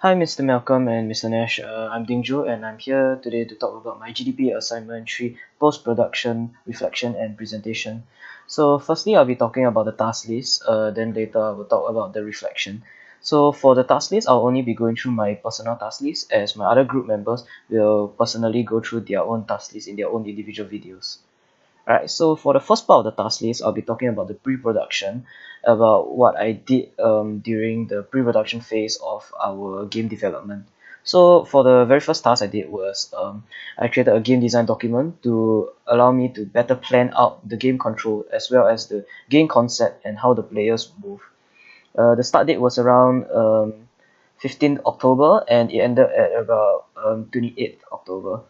Hi, Mr. Malcolm and Mr. Nash. I'm Dingju, and I'm here today to talk about my GDP assignment 3 post production, reflection, and presentation. So, firstly, I'll be talking about the task list, then later I will talk about the reflection. So, for the task list, I'll only be going through my personal task list, as my other group members will personally go through their own task list in their own individual videos. Alright, so for the first part of the task list, I'll be talking about the pre-production, about what I did during the pre-production phase of our game development. So for the very first task I did was I created a game design document to allow me to better plan out the game control as well as the game concept and how the players move. The start date was around 15th October and it ended at about 28th October.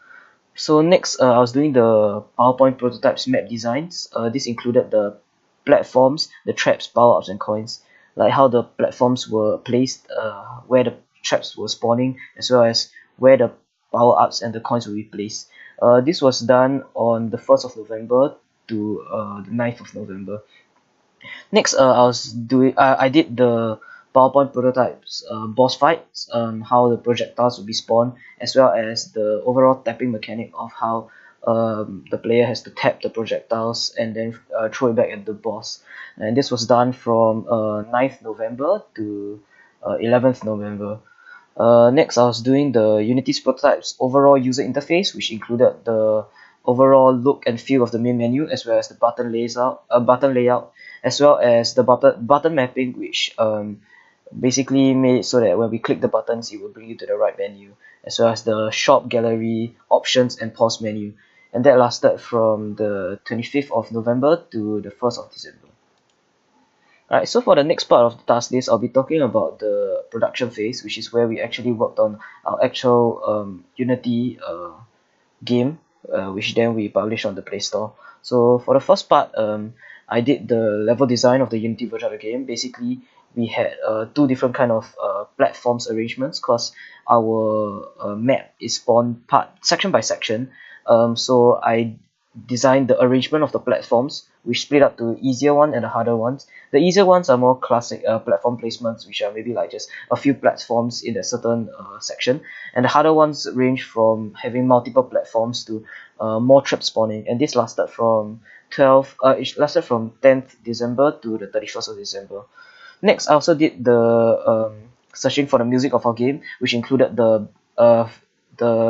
So next, I was doing the PowerPoint prototypes map designs. This included the platforms, the traps, power-ups, and coins, like how the platforms were placed, where the traps were spawning, as well as where the power-ups and the coins will be placed. This was done on the 1st of November to the 9th of November. Next, I did the PowerPoint prototypes, boss fights, how the projectiles will be spawned, as well as the overall tapping mechanic of how the player has to tap the projectiles and then throw it back at the boss. And this was done from 9th November to 11th November. Next, I was doing the Unity's prototypes overall user interface, which included the overall look and feel of the main menu, as well as the button layout, as well as the button mapping, which basically made it so that when we click the buttons, it will bring you to the right menu, as well as the shop, gallery, options, and pause menu. And that lasted from the 25th of November to the 1st of December. Alright, so for the next part of the task list, I'll be talking about the production phase, which is where we actually worked on our actual Unity game, which then we published on the Play Store. So for the first part, I did the level design of the Unity version of the game. Basically, we had two different kind of platforms arrangements, because our map is spawned section by section. So I designed the arrangement of the platforms, which split up to easier one and the harder ones. The easier ones are more classic platform placements, which are maybe like just a few platforms in a certain section, and the harder ones range from having multiple platforms to more trap spawning. And this lasted from 10th December to the 31st of December. Next, I also did the searching for the music of our game, which included the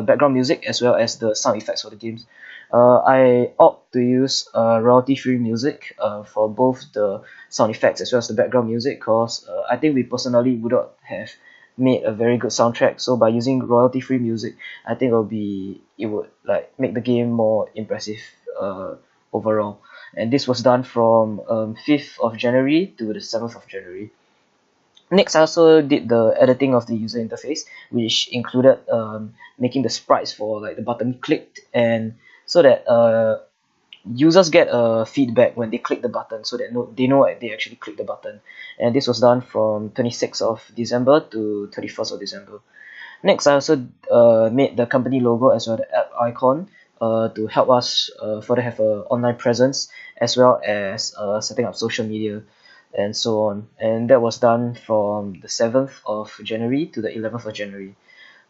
background music as well as the sound effects for the games. I opt to use royalty-free music for both the sound effects as well as the background music, because I think we personally would not have made a very good soundtrack. So by using royalty-free music, I think it would like make the game more impressive overall. And this was done from 5th of January to the 7th of January. Next, I also did the editing of the user interface, which included making the sprites for like the button clicked, and so that users get a feedback when they click the button, so that they know they actually click the button. And this was done from 26th of December to 31st of December. Next, I also made the company logo as well as the app icon to help us further have an online presence, as well as setting up social media and so on. And that was done from the 7th of January to the 11th of January.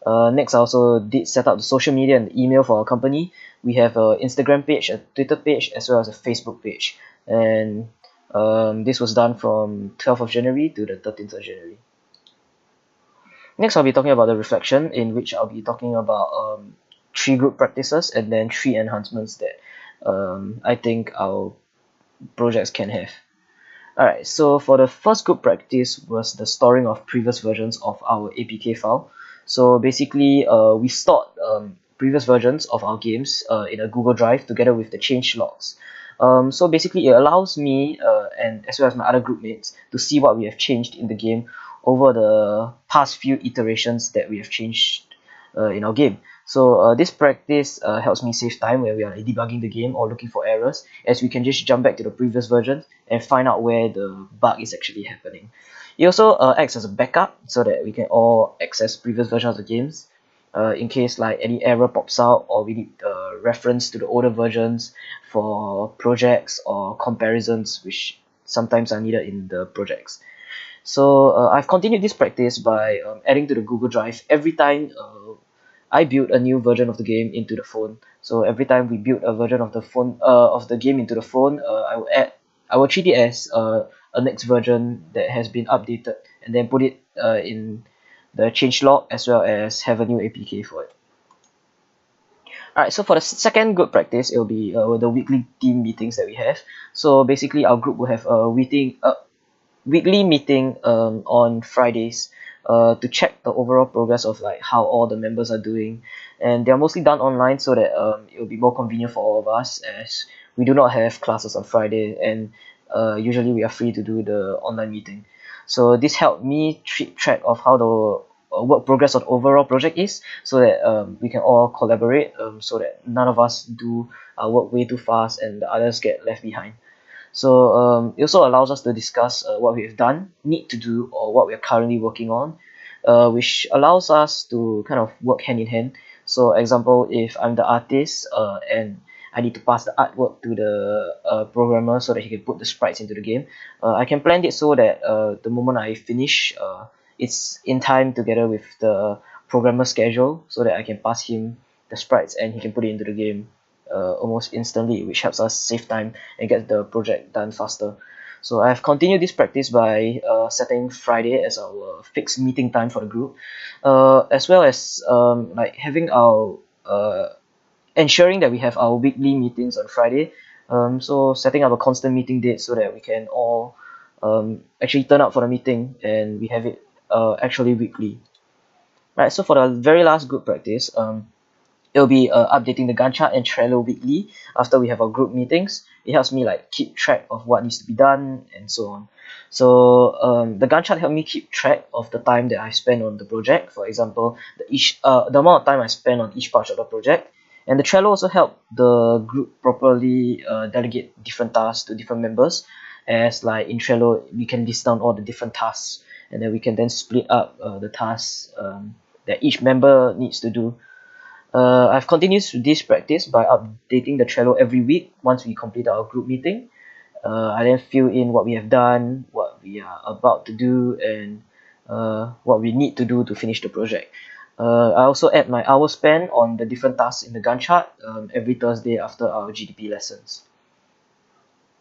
Next, I also did set up the social media and the email for our company. We have an Instagram page, a Twitter page, as well as a Facebook page. And this was done from 12th of January to the 13th of January. Next, I'll be talking about the reflection, in which I'll be talking about 3 group practices and then 3 enhancements that I think our projects can have. Alright, so for the first group practice was the storing of previous versions of our APK file. So basically, we stored previous versions of our games in a Google Drive together with the change logs. So basically, it allows me and as well as my other group mates to see what we have changed in the game over the past few iterations that we have changed in our game. So this practice helps me save time when we are debugging the game or looking for errors, as we can just jump back to the previous version and find out where the bug is actually happening. It also acts as a backup so that we can all access previous versions of the games in case like any error pops out, or we need reference to the older versions for projects or comparisons, which sometimes are needed in the projects. So I've continued this practice by adding to the Google Drive every time I build a new version of the game into the phone. So every time we build a version of the phone of the game into the phone, I will treat it as a next version that has been updated, and then put it in the changelog, as well as have a new APK for it. Alright, so for the second good practice, it will be the weekly team meetings that we have. So basically, our group will have a weekly meeting on Fridays to check the overall progress of like how all the members are doing, and they are mostly done online, so that it will be more convenient for all of us, as we do not have classes on Friday, and usually we are free to do the online meeting. So this helped me keep track of how the work progress of the overall project is, so that we can all collaborate, so that none of us do our work way too fast and the others get left behind. So it also allows us to discuss what we have done, need to do, or what we are currently working on, which allows us to kind of work hand in hand. So example, if I'm the artist and I need to pass the artwork to the programmer so that he can put the sprites into the game, I can plan it so that the moment I finish, it's in time together with the programmer schedule, so that I can pass him the sprites and he can put it into the game almost instantly, which helps us save time and get the project done faster. So I've continued this practice by setting Friday as our fixed meeting time for the group, as well as like having our ensuring that we have our weekly meetings on Friday. So setting up a constant meeting date so that we can all actually turn up for the meeting and we have it actually weekly. Right. So for the very last good practice, it'll be updating the Gantt chart and Trello weekly after we have our group meetings. It helps me like keep track of what needs to be done and so on. So the Gantt chart helped me keep track of the time that I spend on the project. For example, the amount of time I spend on each part of the project. And the Trello also helped the group properly delegate different tasks to different members. As like in Trello, we can list down all the different tasks, and then we can then split up the tasks that each member needs to do. I've continued this practice by updating the Trello every week once we complete our group meeting. I then fill in what we have done, what we are about to do, and what we need to do to finish the project. I also add my hour spent on the different tasks in the Gantt chart every Thursday after our GDP lessons.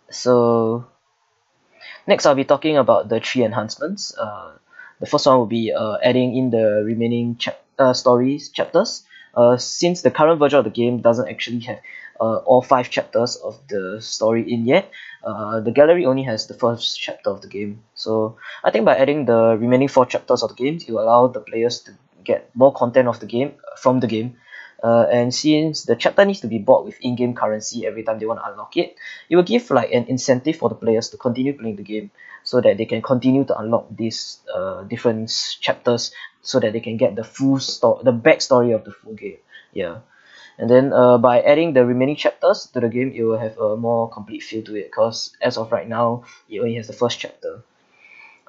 So next, I'll be talking about the 3 enhancements. The first one will be adding in the remaining chapters. Since the current version of the game doesn't actually have all 5 chapters of the story in yet, the gallery only has the first chapter of the game. So I think by adding the remaining 4 chapters of the game, it will allow the players to get more content of the game from the game. And since the chapter needs to be bought with in-game currency every time they want to unlock it, it will give like an incentive for the players to continue playing the game, so that they can continue to unlock these different chapters, so that they can get the full story, the backstory of the full game. Yeah. And then by adding the remaining chapters to the game, it will have a more complete feel to it, because as of right now, it only has the first chapter.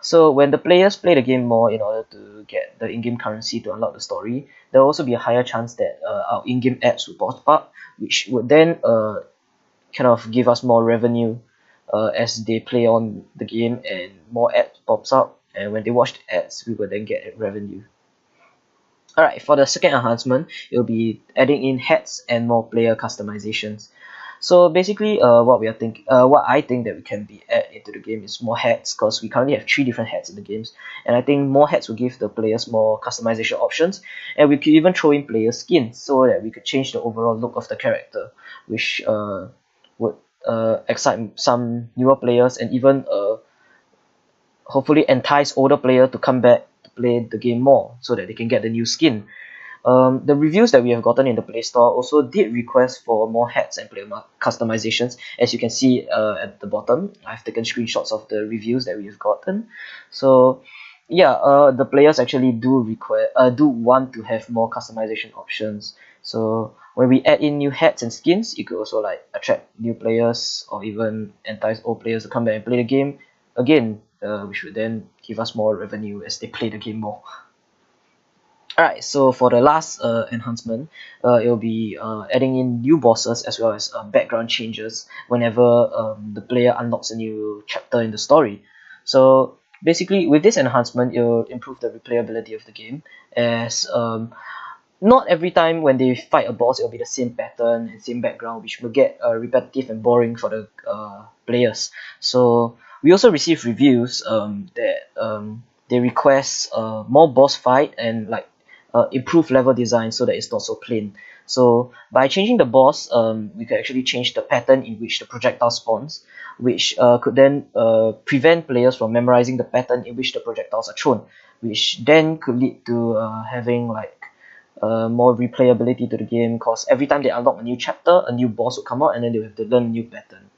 So when the players play the game more in order to get the in-game currency to unlock the story, there will also be a higher chance that our in-game ads will pop up, which would then kind of give us more revenue as they play on the game and more ads pops up, and when they watch the ads, we will then get revenue. Alright, for the second enhancement, it will be adding in hats and more player customizations. So basically, what I think that we can be add into the game is more hats, because we currently have 3 different hats in the games, and I think more hats will give the players more customization options, and we could even throw in player skins so that we could change the overall look of the character, which would excite some newer players, and even hopefully entice older players to come back to play the game more, so that they can get the new skin. The reviews that we have gotten in the Play Store also did request for more hats and player customizations. As you can see at the bottom, I've taken screenshots of the reviews that we have gotten. So yeah, the players actually do want to have more customization options. So when we add in new hats and skins, it could also like attract new players, or even entice old players to come back and play the game again, which would then give us more revenue as they play the game more. Alright, so for the last enhancement, it will be adding in new bosses, as well as background changes whenever the player unlocks a new chapter in the story. So basically with this enhancement, it will improve the replayability of the game, as not every time when they fight a boss it will be the same pattern and same background, which will get repetitive and boring for the players. So we also receive reviews that they request more boss fight and like improved level design so that it's not so plain. So by changing the boss, we could actually change the pattern in which the projectile spawns, which could then prevent players from memorizing the pattern in which the projectiles are thrown, which then could lead to having like more replayability to the game, because every time they unlock a new chapter, a new boss will come out and then they'll have to learn a new pattern.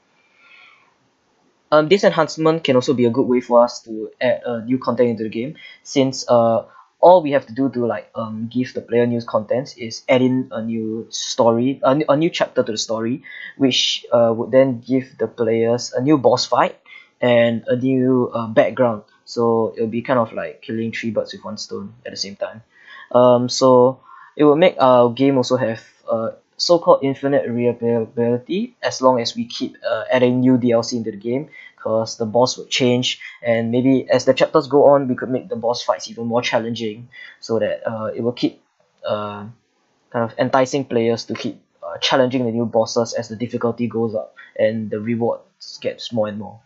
This enhancement can also be a good way for us to add new content into the game, since all we have to do to like give the player new contents is add in a new story, a new chapter to the story, which would then give the players a new boss fight and a new background. So it'll be kind of like killing three birds with one stone at the same time. So it will make our game also have so-called infinite replayability, as long as we keep adding new DLC into the game, because the boss would change, and maybe as the chapters go on we could make the boss fights even more challenging, so that it will keep kind of enticing players to keep challenging the new bosses as the difficulty goes up and the rewards gets more and more.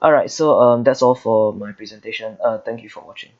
Alright, so that's all for my presentation. Thank you for watching.